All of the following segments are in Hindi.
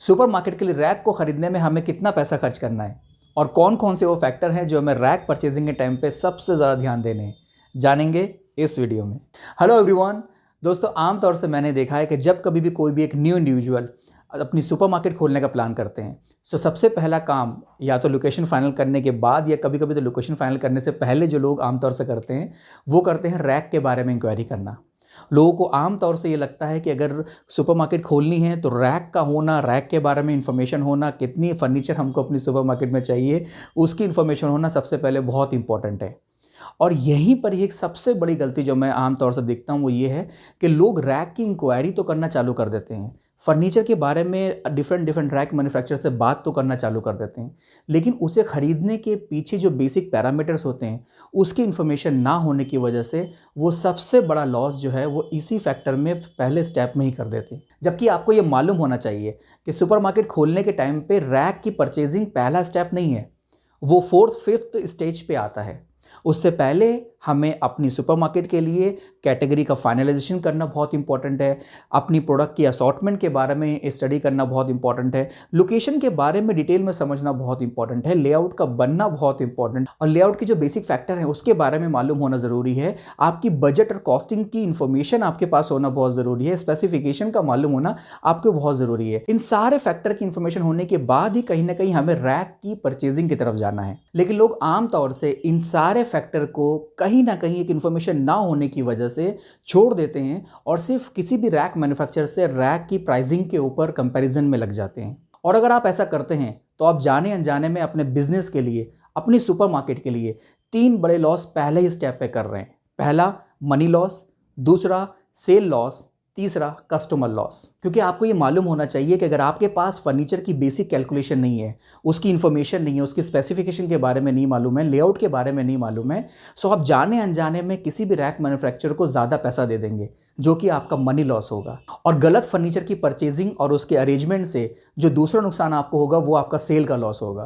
सुपरमार्केट के लिए रैक को खरीदने में हमें कितना पैसा खर्च करना है और कौन कौन से वो फैक्टर हैं जो हमें रैक परचेजिंग के टाइम पे सबसे ज़्यादा ध्यान देने हैं, जानेंगे इस वीडियो में। Hello everyone. दोस्तों, आमतौर से मैंने देखा है कि जब कभी भी कोई भी एक न्यू इंडिविजुअल अपनी सुपरमार्केट खोलने का प्लान करते हैं तो सबसे पहला काम या तो लोकेशन फाइनल करने के बाद या कभी कभी तो लोकेशन फाइनल करने से पहले जो लोग आमतौर से करते हैं वो करते हैं रैक के बारे में इंक्वायरी करना। लोगों को आम तौर से ये लगता है कि अगर सुपरमार्केट खोलनी है तो रैक का होना, रैक के बारे में इंफॉर्मेशन होना, कितनी फर्नीचर हमको अपनी सुपरमार्केट में चाहिए उसकी इन्फॉर्मेशन होना सबसे पहले बहुत इंपॉर्टेंट है। और यहीं पर एक सबसे बड़ी गलती जो मैं आम तौर से देखता हूँ वो ये है कि लोग रैक की इंक्वायरी तो करना चालू कर देते हैं, फर्नीचर के बारे में डिफरेंट रैक मैन्युफैक्चरर से बात तो करना चालू कर देते हैं, लेकिन उसे ख़रीदने के पीछे जो बेसिक पैरामीटर्स होते हैं उसकी इन्फॉर्मेशन ना होने की वजह से वो सबसे बड़ा लॉस जो है वो इसी फैक्टर में पहले स्टेप में ही कर देते हैं। जबकि आपको ये मालूम होना चाहिए कि सुपरमार्केट खोलने के टाइम पे रैक की परचेजिंग पहला स्टेप नहीं है, वो 4th 5th स्टेज पे आता है। उससे पहले हमें अपनी सुपरमार्केट के लिए कैटेगरी का फाइनलाइजेशन करना बहुत इंपॉर्टेंट है, अपनी प्रोडक्ट की असॉर्टमेंट के बारे में स्टडी करना बहुत इंपॉर्टेंट है, लोकेशन के बारे में डिटेल में समझना बहुत इंपॉर्टेंट है, लेआउट का बनना बहुत इंपॉर्टेंट और लेआउट के जो बेसिक फैक्टर हैं उसके बारे में मालूम होना ज़रूरी है। आपकी बजट और कॉस्टिंग की इन्फॉर्मेशन आपके पास होना बहुत ज़रूरी है, स्पेसिफिकेशन का मालूम होना आपको बहुत ज़रूरी है। इन सारे फैक्टर की इन्फॉर्मेशन होने के बाद ही कहीं ना कहीं हमें रैक की परचेजिंग की तरफ जाना है। लेकिन लोग आमतौर से इन सारे फैक्टर को कहीं ना कहीं एक इन्फॉर्मेशन ना होने की वजह से छोड़ देते हैं और सिर्फ किसी भी रैक मैन्युफैक्चरर से रैक की प्राइसिंग के ऊपर कंपैरिजन में लग जाते हैं। और अगर आप ऐसा करते हैं तो आप जाने अनजाने में अपने बिजनेस के लिए, अपनी सुपरमार्केट के लिए 3 बड़े लॉस पहले ही स्टेप पे कर रहे हैं। पहला मनी लॉस, दूसरा सेल लॉस, तीसरा कस्टमर लॉस। क्योंकि आपको ये मालूम होना चाहिए कि अगर आपके पास फर्नीचर की बेसिक कैलकुलेशन नहीं है, उसकी इन्फॉर्मेशन नहीं है, उसकी स्पेसिफिकेशन के बारे में नहीं मालूम है, लेआउट के बारे में नहीं मालूम है, सो आप जाने अनजाने में किसी भी रैक मैन्युफैक्चरर को ज़्यादा पैसा दे देंगे जो कि आपका मनी लॉस होगा। और गलत फर्नीचर की परचेजिंग और उसके अरेंजमेंट से जो दूसरा नुकसान आपको होगा वो आपका सेल का लॉस होगा।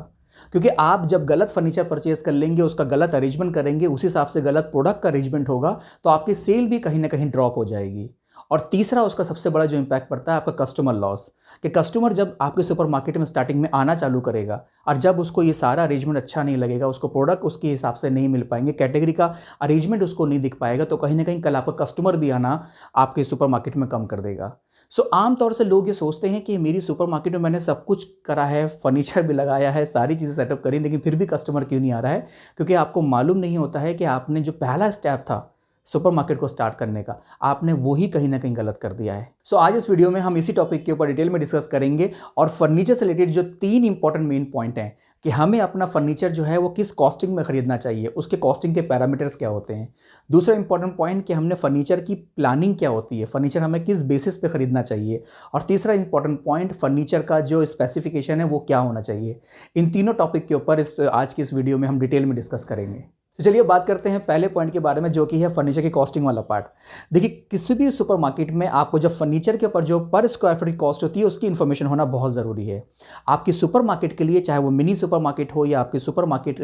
क्योंकि आप जब गलत फर्नीचर परचेज कर लेंगे, उसका गलत अरेंजमेंट करेंगे, उस हिसाब से गलत प्रोडक्ट का अरेंजमेंट होगा तो आपकी सेल भी कहीं ना कहीं ड्रॉप हो जाएगी। और तीसरा उसका सबसे बड़ा जो इम्पैक्ट पड़ता है आपका कस्टमर लॉस, कि कस्टमर जब आपके सुपरमार्केट में स्टार्टिंग में आना चालू करेगा और जब उसको ये सारा अरेंजमेंट अच्छा नहीं लगेगा, उसको प्रोडक्ट उसके हिसाब से नहीं मिल पाएंगे, कैटेगरी का अरेंजमेंट उसको नहीं दिख पाएगा, तो कहीं ना कहीं कल आपका कस्टमर भी आना आपके सुपरमार्केट में कम कर देगा। सो आमतौर से लोग ये सोचते हैं कि मेरी सुपरमार्केट में मैंने सब कुछ करा है, फर्नीचर भी लगाया है, सारी चीज़ें सेटअप करी, लेकिन फिर भी कस्टमर क्यों नहीं आ रहा है? क्योंकि आपको मालूम नहीं होता है कि आपने जो पहला स्टेप था सुपरमार्केट को स्टार्ट करने का, आपने वही कहीं ना कहीं गलत कर दिया है। सो आज इस वीडियो में हम इसी टॉपिक के ऊपर डिटेल में डिस्कस करेंगे और फर्नीचर से रिलेटेड जो 3 इंपॉर्टेंट मेन पॉइंट हैं कि हमें अपना फर्नीचर जो है वो किस कॉस्टिंग में खरीदना चाहिए, उसके कॉस्टिंग के पैरामीटर्स क्या होते हैं। दूसरा इंपॉर्टेंट पॉइंट कि हमने फर्नीचर की प्लानिंग क्या होती है, फर्नीचर हमें किस बेसिस पे खरीदना चाहिए। और तीसरा इंपॉर्टेंट पॉइंट, फर्नीचर का जो स्पेसिफिकेशन है वो क्या होना चाहिए। इन तीनों टॉपिक के ऊपर आज की इस वीडियो में हम डिटेल में डिस्कस करेंगे। तो चलिए बात करते हैं पहले पॉइंट के बारे में जो कि है फर्नीचर की कॉस्टिंग वाला पार्ट। देखिए, किसी भी सुपरमार्केट में आपको जब फर्नीचर के ऊपर जो पर स्क्वायर फीट की कॉस्ट होती है उसकी इन्फॉर्मेशन होना बहुत ज़रूरी है। आपकी सुपरमार्केट के लिए, चाहे वो मिनी सुपरमार्केट हो या आपकी सुपरमार्केट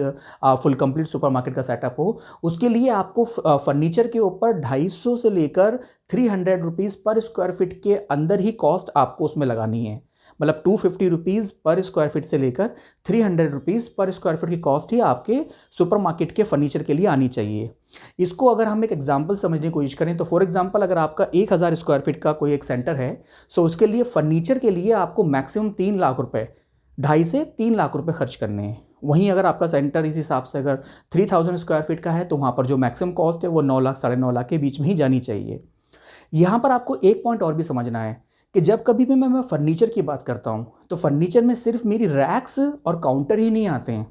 फुल कंप्लीट सुपरमार्केट का सेटअप हो, उसके लिए आपको फर्नीचर के ऊपर 250 से लेकर 300 रुपीज़ पर स्क्वायर फीट के अंदर ही कॉस्ट आपको उसमें लगानी है। मतलब 250 रुपीज़ पर स्क्वायर फीट से लेकर 300 रुपीज़ पर स्क्वायर फीट की कॉस्ट ही आपके सुपरमार्केट के फर्नीचर के लिए आनी चाहिए। इसको अगर हम एक एग्जांपल समझने की कोशिश करें तो फॉर एग्जांपल अगर आपका 1000 स्क्वायर फीट का कोई एक सेंटर है, सो उसके लिए फर्नीचर के लिए आपको मैक्सिमम 3 लाख रुपए, 2.5 से 3 लाख रुपए खर्च करने हैं। वहीं अगर आपका सेंटर इस हिसाब से अगर 3000 स्क्वायर फीट का है तो वहाँ पर जो मैक्सिमम कॉस्ट है वो 9 लाख 9.5 लाख के बीच में ही जानी चाहिए। यहाँ पर आपको एक पॉइंट और भी समझना है कि जब कभी भी मैं फर्नीचर की बात करता हूँ तो फर्नीचर में सिर्फ मेरी रैक्स और काउंटर ही नहीं आते हैं।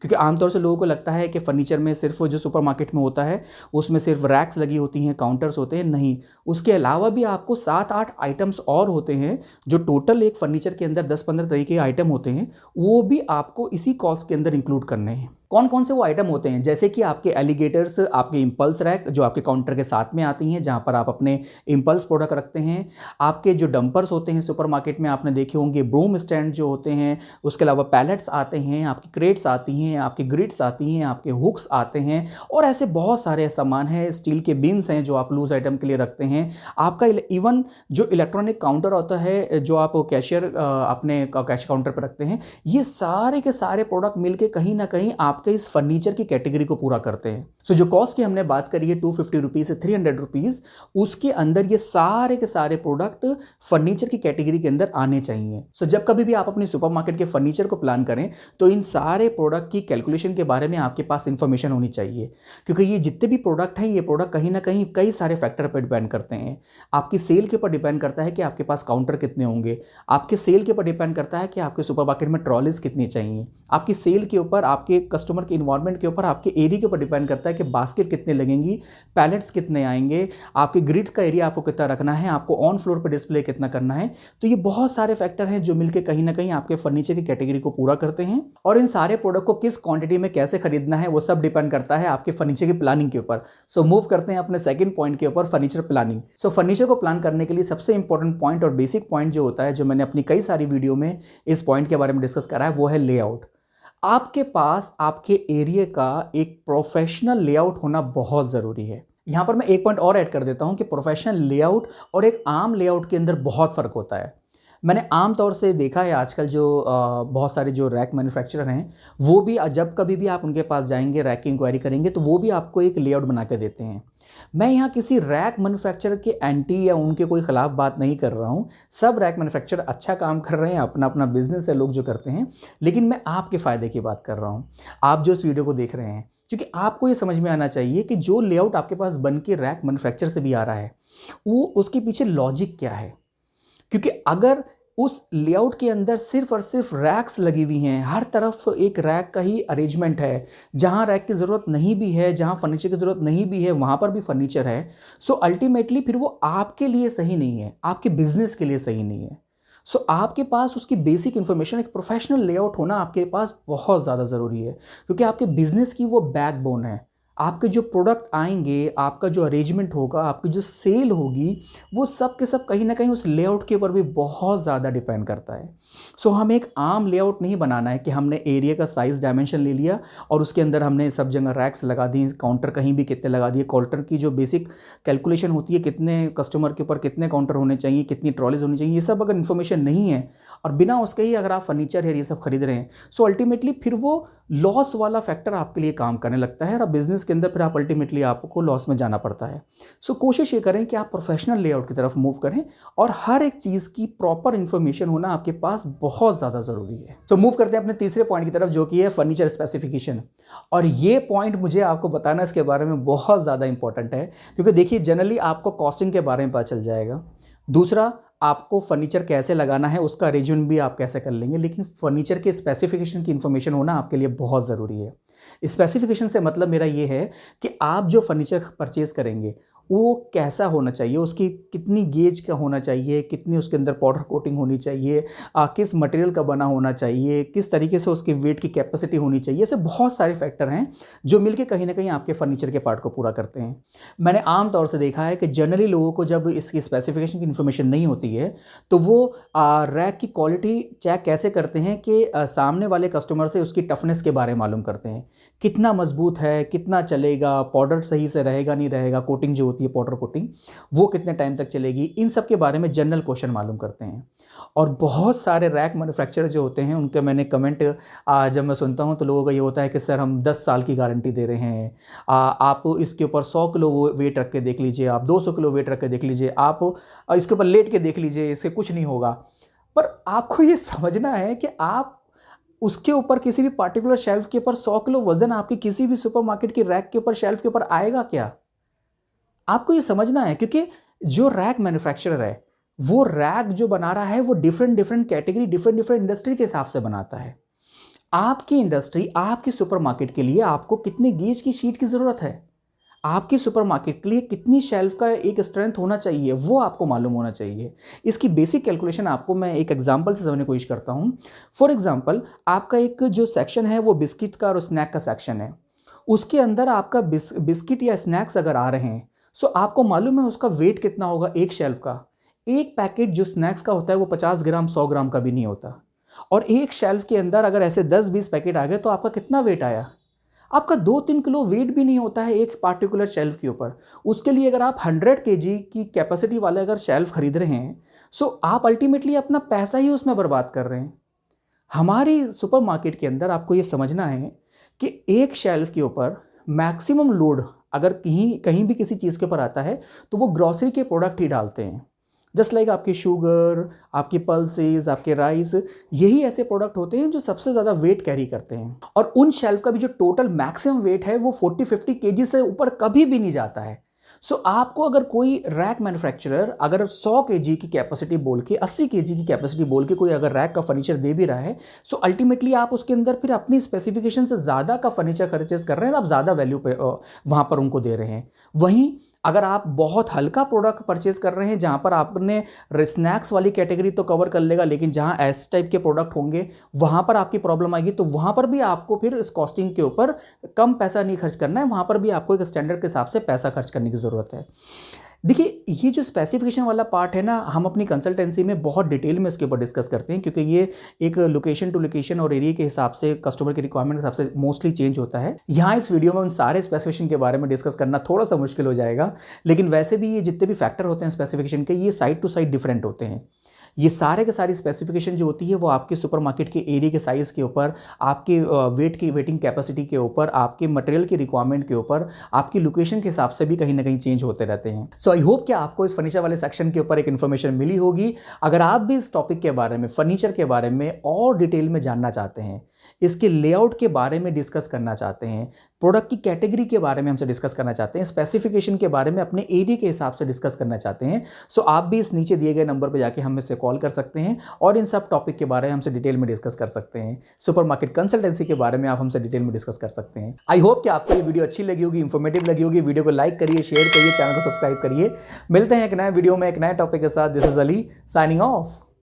क्योंकि आमतौर से लोगों को लगता है कि फर्नीचर में सिर्फ जो सुपरमार्केट में होता है उसमें सिर्फ रैक्स लगी होती हैं, काउंटर्स होते हैं, नहीं, उसके अलावा भी आपको 7-8 आइटम्स और होते हैं जो टोटल एक फर्नीचर के अंदर 10-15 तरह के आइटम होते हैं, वो भी आपको इसी कॉस्ट के अंदर इंक्लूड करने हैं। कौन कौन से वो आइटम होते हैं, जैसे कि आपके एलिगेटर्स, आपके इम्पल्स रैक जो आपके काउंटर के साथ में आती हैं, जहां पर आप अपने इम्पल्स प्रोडक्ट रखते हैं, आपके जो डंपर्स होते हैं सुपरमार्केट में आपने देखे होंगे, ब्रूम स्टैंड जो होते हैं, उसके अलावा पैलेट्स आते हैं, आपकी क्रेट्स आती हैं, आपकी ग्रिड्स आती हैं, आपके हुक्स आते हैं, और ऐसे बहुत सारे सामान हैं, स्टील के बिन्स हैं जो आप लूज आइटम के लिए रखते हैं, आपका इवन जो इलेक्ट्रॉनिक काउंटर होता है जो आप कैशियर अपने कैश काउंटर पर रखते हैं, ये सारे के सारे प्रोडक्ट मिलके कहीं ना कहीं आपके इस फर्नीचर की कैटेगरी को पूरा करते हैं। सो जो कॉस्ट की हमने बात करी है 250 रुपीज से 300 रुपीज, उसके अंदर ये सारे के सारे प्रोडक्ट फर्नीचर की कैटेगरी के अंदर आने चाहिए। सो जब कभी भी आप अपनी सुपरमार्केट के फर्नीचर को प्लान करें तो इन सारे प्रोडक्ट की कैलकुलेशन के बारे में आपके पास इंफॉर्मेशन होनी चाहिए, क्योंकि ये जितने भी प्रोडक्ट हैं ये प्रोडक्ट कहीं ना कहीं कई सारे फैक्टर पर डिपेंड करते हैं। आपकी सेल के ऊपर डिपेंड करता है कि आपके पास काउंटर कितने होंगे, आपके सेल के ऊपर डिपेंड करता है कि आपके सुपरमार्केट में ट्रॉलीज कितनी चाहिए, आपकी सेल के ऊपर, आपके कस्टमर के इन्वायरमेंट के ऊपर, आपके एरिया के ऊपर डिपेंड करता है कि बास्केट कितने लगेंगी, पैलेट्स कितने आएंगे, आपके ग्रिड का एरिया आपको कितना रखना है, आपको ऑन फ्लोर पर डिस्प्ले कितना करना है। तो ये बहुत सारे फैक्टर हैं जो मिलकर कहीं ना कहीं आपके फर्नीचर की कैटेगरी को पूरा करते हैं, और इन सारे प्रोडक्ट को किस क्वांटिटी में कैसे खरीदना है वो सब डिपेंड करता है आपके फर्नीचर की प्लानिंग के ऊपर। सो मूव करते हैं अपने सेकंड पॉइंट के ऊपर, फर्नीचर प्लानिंग। सो फर्नीचर को प्लान करने के लिए सबसे इंपॉर्टेंट पॉइंट और बेसिक पॉइंट जो होता है, जो मैंने अपनी कई सारी वीडियो में इस पॉइंट के बारे में डिस्कस करा है, वो है लेआउट। आपके पास आपके एरिया का एक प्रोफेशनल लेआउट होना बहुत ज़रूरी है। यहाँ पर मैं एक पॉइंट और ऐड कर देता हूँ कि प्रोफेशनल लेआउट और एक आम लेआउट के अंदर बहुत फ़र्क होता है। मैंने आम तौर से देखा है आजकल जो बहुत सारे जो रैक मैन्युफैक्चरर हैं, वो भी जब कभी भी आप उनके पास जाएंगे, रैक की इंक्वायरी करेंगे, तो वो भी आपको एक लेआउट बना के देते हैं। मैं यहाँ किसी रैक मैन्युफैक्चरर के एंटी या उनके कोई ख़िलाफ़ बात नहीं कर रहा हूँ। सब रैक मैन्युफैक्चरर अच्छा काम कर रहे हैं, अपना अपना बिजनेस है लोग जो करते हैं, लेकिन मैं आपके फ़ायदे की बात कर रहा हूँ, आप जो इस वीडियो को देख रहे हैं। क्योंकि आपको ये समझ में आना चाहिए कि जो लेआउट आपके पास बन के रैक मैन्युफैक्चरर से भी आ रहा है, वो उसके पीछे लॉजिक क्या है। क्योंकि अगर उस लेआउट के अंदर सिर्फ और सिर्फ रैक्स लगी हुई हैं, हर तरफ एक रैक का ही अरेंजमेंट है, जहां रैक की ज़रूरत नहीं भी है, जहां फर्नीचर की ज़रूरत नहीं भी है, वहां पर भी फर्नीचर है, सो अल्टीमेटली फिर वो आपके लिए सही नहीं है, आपके बिजनेस के लिए सही नहीं है। सो आपके पास उसकी बेसिक इन्फॉर्मेशन, एक प्रोफेशनल लेआउट होना आपके पास बहुत ज़्यादा ज़रूरी है, क्योंकि आपके बिजनेस की वो बैकबोन है। आपके जो प्रोडक्ट आएंगे, आपका जो अरेंजमेंट होगा, आपकी जो सेल होगी, वो सब के सब कहीं ना कहीं उस लेआउट के ऊपर भी बहुत ज़्यादा डिपेंड करता है। सो हमें एक आम लेआउट नहीं बनाना है कि हमने एरिया का साइज़ डायमेंशन ले लिया और उसके अंदर हमने सब जगह रैक्स लगा दी, काउंटर कहीं भी कितने लगा दिए। काउंटर की जो बेसिक कैलकुलेशन होती है, कितने कस्टमर के ऊपर कितने काउंटर होने चाहिए, कितनी ट्रॉलीज होनी चाहिए, ये सब अगर इन्फॉर्मेशन नहीं है और बिना उसके ही अगर आप फर्नीचर है ये सब खरीद रहे हैं, सो अल्टीमेटली फिर वो लॉस वाला फैक्टर आपके लिए काम करने लगता है और बिजनेस के अंदर फिर आप अल्टीमेटली आपको लॉस में जाना पड़ता है। सो कोशिश ये करें कि आप प्रोफेशनल लेआउट की तरफ मूव करें और हर एक चीज़ की प्रॉपर इन्फॉर्मेशन होना आपके पास बहुत ज़्यादा ज़रूरी है। सो मूव करते हैं अपने तीसरे पॉइंट की तरफ, जो कि है फर्नीचर स्पेसिफिकेशन। और ये पॉइंट मुझे आपको बताना इसके बारे में बहुत ज़्यादा इंपॉर्टेंट है, क्योंकि देखिए जनरली आपको कॉस्टिंग के बारे में पता चल जाएगा, दूसरा आपको फर्नीचर कैसे लगाना है उसका अरेंजमेंट भी आप कैसे कर लेंगे, लेकिन फर्नीचर के स्पेसिफिकेशन की इन्फॉर्मेशन होना आपके लिए बहुत ज़रूरी है। स्पेसिफिकेशन से मतलब मेरा ये है कि आप जो फर्नीचर परचेज़ करेंगे वो कैसा होना चाहिए, उसकी कितनी गेज का होना चाहिए, कितनी उसके अंदर पाउडर कोटिंग होनी चाहिए, किस मटेरियल का बना होना चाहिए, किस तरीके से उसकी वेट की कैपेसिटी होनी चाहिए। ऐसे बहुत सारे फैक्टर हैं जो मिलके कहीं ना कहीं आपके फर्नीचर के पार्ट को पूरा करते हैं। मैंने आम तौर से देखा है कि जनरली लोगों को जब इसकी स्पेसिफिकेशन की इन्फॉर्मेशन नहीं होती है तो वो रैक की क्वालिटी चेक कैसे करते हैं कि सामने वाले कस्टमर से उसकी टफनेस के बारे में मालूम करते हैं, कितना मजबूत है, कितना चलेगा, पाउडर सही से रहेगा नहीं रहेगा, कोटिंग जो होती है पाउडर कोटिंग वो कितने टाइम तक चलेगी, इन सब के बारे में जनरल क्वेश्चन मालूम करते हैं। और बहुत सारे रैक मैन्युफैक्चरर जो होते हैं उनके मैंने कमेंट जब मैं सुनता हूं तो लोगों का ये होता है कि सर हम 10 साल की गारंटी दे रहे हैं, आप इसके ऊपर 100 किलो वेट रख के देख लीजिए, आप 200 किलो वेट रख के देख लीजिए, आप इसके ऊपर लेट के देख लीजिए, इससे कुछ नहीं होगा। पर आपको ये समझना है कि आप उसके ऊपर किसी भी पार्टिकुलर शेल्फ के ऊपर 100 किलो वजन आपकी किसी भी सुपरमार्केट की रैक के ऊपर शेल्फ के ऊपर आएगा क्या? आपको ये समझना है, क्योंकि जो रैक मैन्युफैक्चरर है वो रैक जो बना रहा है वो डिफरेंट कैटेगरी, डिफरेंट इंडस्ट्री के हिसाब से बनाता है। आपकी इंडस्ट्री, आपकी सुपरमार्केट के लिए आपको कितने गेज की शीट की ज़रूरत है, आपके सुपरमार्केट के लिए कितनी शेल्फ का एक स्ट्रेंथ होना चाहिए वो आपको मालूम होना चाहिए। इसकी बेसिक कैलकुलेशन आपको मैं एक एग्जांपल से समझने की कोशिश करता हूँ। फॉर एग्जांपल, आपका एक जो सेक्शन है वो बिस्किट का और स्नैक का सेक्शन है। उसके अंदर आपका बिस्किट या स्नैक्स अगर आ रहे हैं, सो आपको मालूम है उसका वेट कितना होगा एक शेल्फ का। एक पैकेट जो स्नैक्स का होता है वो 50 ग्राम 100 ग्राम का भी नहीं होता। और एक शेल्फ के अंदर अगर ऐसे 10-20 पैकेट आ गए तो आपका कितना वेट आया? आपका 2-3 किलो वेट भी नहीं होता है एक पार्टिकुलर शेल्फ के ऊपर। उसके लिए अगर आप 100 केजी की कैपेसिटी वाले अगर शेल्फ खरीद रहे हैं, सो आप अल्टीमेटली अपना पैसा ही उसमें बर्बाद कर रहे हैं। हमारी सुपरमार्केट के अंदर आपको ये समझना है कि एक शेल्फ के ऊपर मैक्सिमम लोड अगर कहीं कहीं भी किसी चीज़ के ऊपर आता है तो वो ग्रॉसरी के प्रोडक्ट ही डालते हैं। जस्ट लाइक आपकी शुगर, आपकी पल्सेस, आपके राइस, यही ऐसे प्रोडक्ट होते हैं जो सबसे ज़्यादा वेट कैरी करते हैं। और उन शेल्फ का भी जो टोटल मैक्सिमम वेट है वो 40-50 केजी से ऊपर कभी भी नहीं जाता है। सो आपको अगर कोई रैक मैन्युफैक्चरर अगर 100 केजी की कैपेसिटी बोल के, 80 केजी की कैपेसिटी बोल के कोई अगर रैक का फर्नीचर दे भी रहा है, सो अल्टीमेटली आप उसके अंदर फिर अपनी स्पेसिफिकेशन से ज़्यादा का फर्नीचर परचेज कर रहे हैं और आप ज़्यादा वैल्यू पे वहाँ पर उनको दे रहे हैं। वहीं अगर आप बहुत हल्का प्रोडक्ट परचेज कर रहे हैं जहाँ पर आपने स्नैक्स वाली कैटेगरी तो कवर कर लेगा, लेकिन जहाँ एस टाइप के प्रोडक्ट होंगे वहाँ पर आपकी प्रॉब्लम आएगी, तो वहाँ पर भी आपको फिर इस कॉस्टिंग के ऊपर कम पैसा नहीं खर्च करना है, वहाँ पर भी आपको एक स्टैंडर्ड के हिसाब से पैसा खर्च करने की ज़रूरत है। देखिए, ये जो स्पेसिफिकेशन वाला पार्ट है ना, हम अपनी कंसल्टेंसी में बहुत डिटेल में इसके ऊपर डिस्कस करते हैं, क्योंकि ये एक लोकेशन टू लोकेशन और एरिया के हिसाब से, कस्टमर के रिक्वायरमेंट के हिसाब से मोस्टली चेंज होता है। यहाँ इस वीडियो में उन सारे स्पेसिफिकेशन के बारे में डिस्कस करना थोड़ा सा मुश्किल हो जाएगा, लेकिन वैसे भी ये जितने भी फैक्टर होते हैं स्पेसिफिकेशन के, ये साइड टू साइड डिफरेंट होते हैं। ये सारे के सारी स्पेसिफिकेशन जो होती है वो आपके सुपरमार्केट के एरिया के साइज़ के ऊपर, आपके वेटिंग कैपेसिटी के ऊपर, आपके मटेरियल की रिक्वायरमेंट के ऊपर, आपकी लोकेशन के हिसाब से भी कहीं ना कहीं चेंज होते रहते हैं। सो आई होप कि आपको इस फर्नीचर वाले सेक्शन के ऊपर एक इन्फॉर्मेशन मिली होगी। अगर आप भी इस टॉपिक के बारे में, फर्नीचर के बारे में और डिटेल में जानना चाहते हैं, इसके लेआउट के बारे में डिस्कस करना चाहते हैं, प्रोडक्ट की कैटेगरी के बारे में हमसे डिस्कस करना चाहते हैं, स्पेसिफिकेशन के बारे में अपने एरिया के हिसाब से डिस्कस करना चाहते हैं, सो आप भी इस नीचे दिए गए नंबर पर जाके हमसे कॉल कर सकते हैं और इन सब टॉपिक के बारे में हमसे डिटेल में डिस्कस कर सकते हैं। सुपरमार्केट कंसल्टेंसी के बारे में आप हमसे डिटेल में डिस्कस कर सकते हैं। आई होप कि आपको ये वीडियो अच्छी लगी होगी, इंफॉर्मेटिव लगी होगी। वीडियो को लाइक करिए, शेयर करिए, चैनल को सब्सक्राइब करिए। मिलते हैं एक नए वीडियो में एक नए टॉपिक के साथ। This is Ali signing off.